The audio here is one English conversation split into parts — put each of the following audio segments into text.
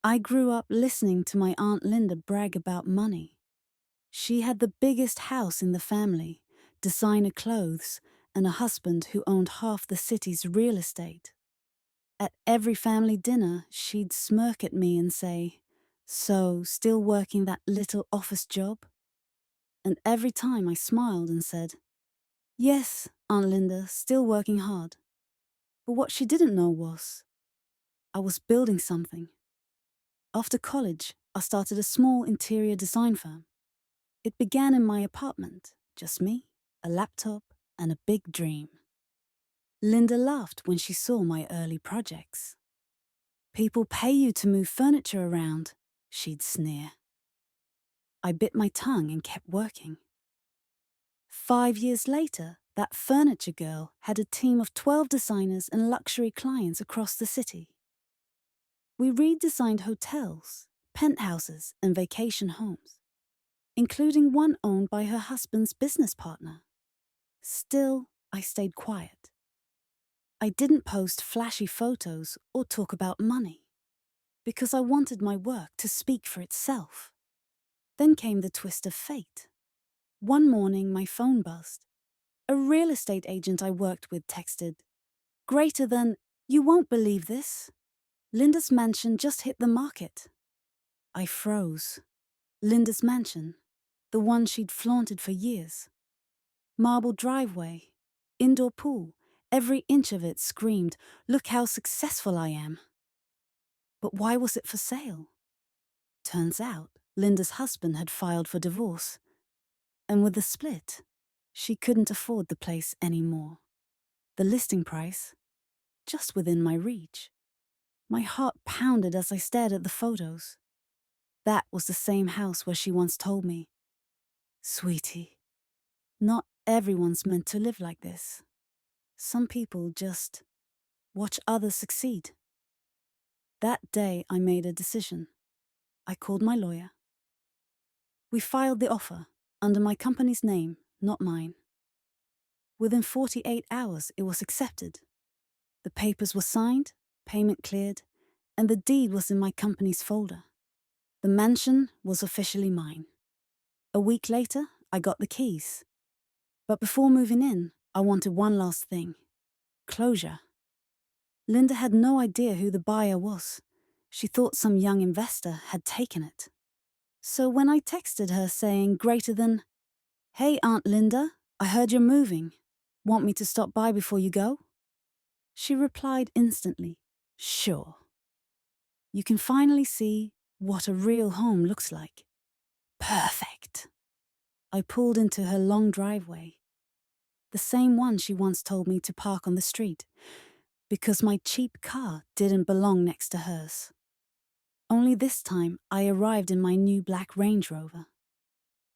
I grew up listening to my Aunt Linda brag about money. She had the biggest house in the family, designer clothes, and a husband who owned half the city's real estate. At every family dinner, she'd smirk at me and say, "So, still working that little office job?" And every time I smiled and said, "Yes, Aunt Linda, still working hard." But what she didn't know was, I was building something. After college, I started a small interior design firm. It began in my apartment, just me, a laptop, and a big dream. Linda laughed when she saw my early projects. "People pay you to move furniture around," she'd sneer. I bit my tongue and kept working. 5 years later, that furniture girl had a team of 12 designers and luxury clients across the city. We redesigned hotels, penthouses, and vacation homes, including one owned by her husband's business partner. Still, I stayed quiet. I didn't post flashy photos or talk about money, because I wanted my work to speak for itself. Then came the twist of fate. One morning, my phone buzzed. A real estate agent I worked with texted, "Greater than, you won't believe this. Linda's mansion just hit the market." I froze. Linda's mansion, the one she'd flaunted for years. Marble driveway, indoor pool, every inch of it screamed, "Look how successful I am." But why was it for sale? Turns out, Linda's husband had filed for divorce, and with the split, she couldn't afford the place anymore. The listing price, just within my reach. My heart pounded as I stared at the photos. That was the same house where she once told me, "Sweetie, not everyone's meant to live like this. Some people just watch others succeed." That day, I made a decision. I called my lawyer. We filed the offer under my company's name, not mine. Within 48 hours, it was accepted. The papers were signed, payment cleared, and the deed was in my company's folder. The mansion was officially mine. A week later, I got the keys. But before moving in, I wanted one last thing: closure. Linda had no idea who the buyer was. She thought some young investor had taken it. So when I texted her saying greater than, "Hey Aunt Linda, I heard you're moving. Want me to stop by before you go?" She replied instantly, "Sure." You can finally see what a real home looks like. Perfect. I pulled into her long driveway, the same one she once told me to park on the street, because my cheap car didn't belong next to hers. Only this time, I arrived in my new black Range Rover.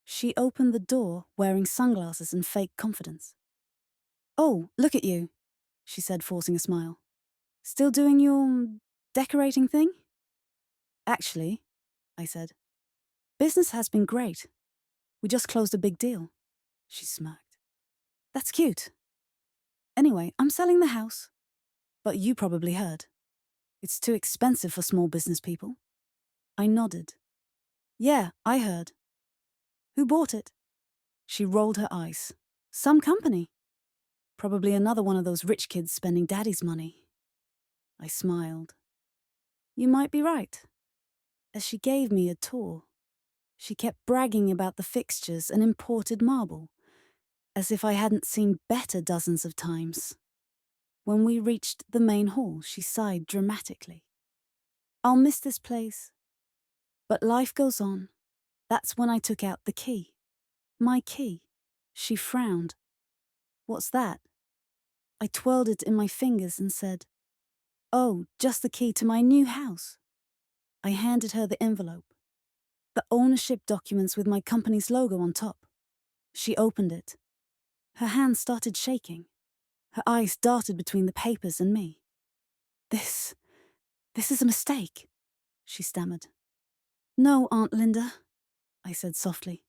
She opened the door wearing sunglasses and fake confidence. "Oh, look at you," she said, forcing a smile. "Still doing your decorating thing?" "Actually," I said, "business has been great. We just closed a big deal." She smirked. "That's cute. Anyway, I'm selling the house. But you probably heard. It's too expensive for small business people." I nodded. "Yeah, I heard." "Who bought it?" She rolled her eyes. "Some company. Probably another one of those rich kids spending daddy's money." I smiled. "You might be right." As she gave me a tour, she kept bragging about the fixtures and imported marble, as if I hadn't seen better dozens of times. When we reached the main hall, she sighed dramatically. "I'll miss this place. But life goes on." That's when I took out the key. My key. She frowned. "What's that?" I twirled it in my fingers and said, "Oh, just the key to my new house." I handed her the envelope, the ownership documents with my company's logo on top. She opened it. Her hand started shaking. Her eyes darted between the papers and me. This is a mistake," she stammered. "No, Aunt Linda," I said softly.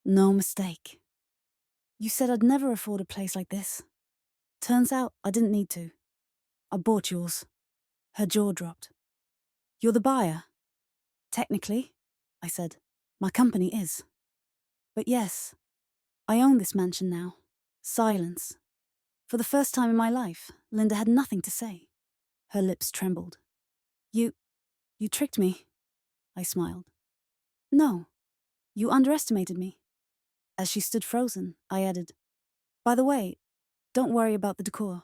"No mistake. You said I'd never afford a place like this. Turns out I didn't need to. I bought yours." Her jaw dropped. You're the buyer. Technically, I said. My company is. But yes, I own this mansion now. Silence. For the first time in my life, Linda had nothing to say. Her lips trembled. You tricked me, I smiled. No, you underestimated me. As she stood frozen, I added, by the way, don't worry about the decor.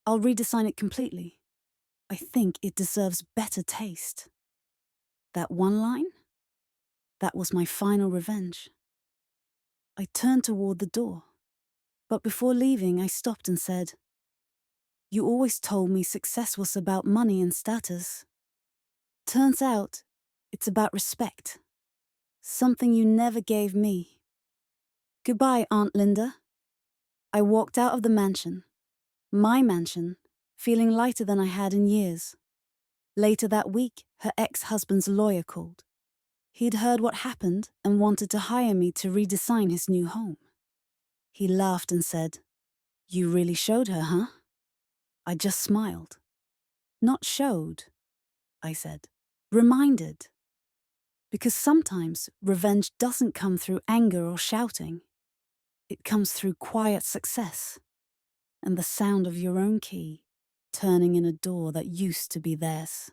I'll redesign it completely. I think it deserves better taste. That one line? That was my final revenge. I turned toward the door, but before leaving, I stopped and said, you always told me success was about money and status. Turns out, it's about respect. Something you never gave me. Goodbye, Aunt Linda. I walked out of the mansion, my mansion, feeling lighter than I had in years. Later that week, her ex-husband's lawyer called. He'd heard what happened and wanted to hire me to redesign his new home. He laughed and said, you really showed her, huh? I just smiled. Not showed, I said. Reminded. Because sometimes revenge doesn't come through anger or shouting. It comes through quiet success and the sound of your own key turning in a door that used to be theirs.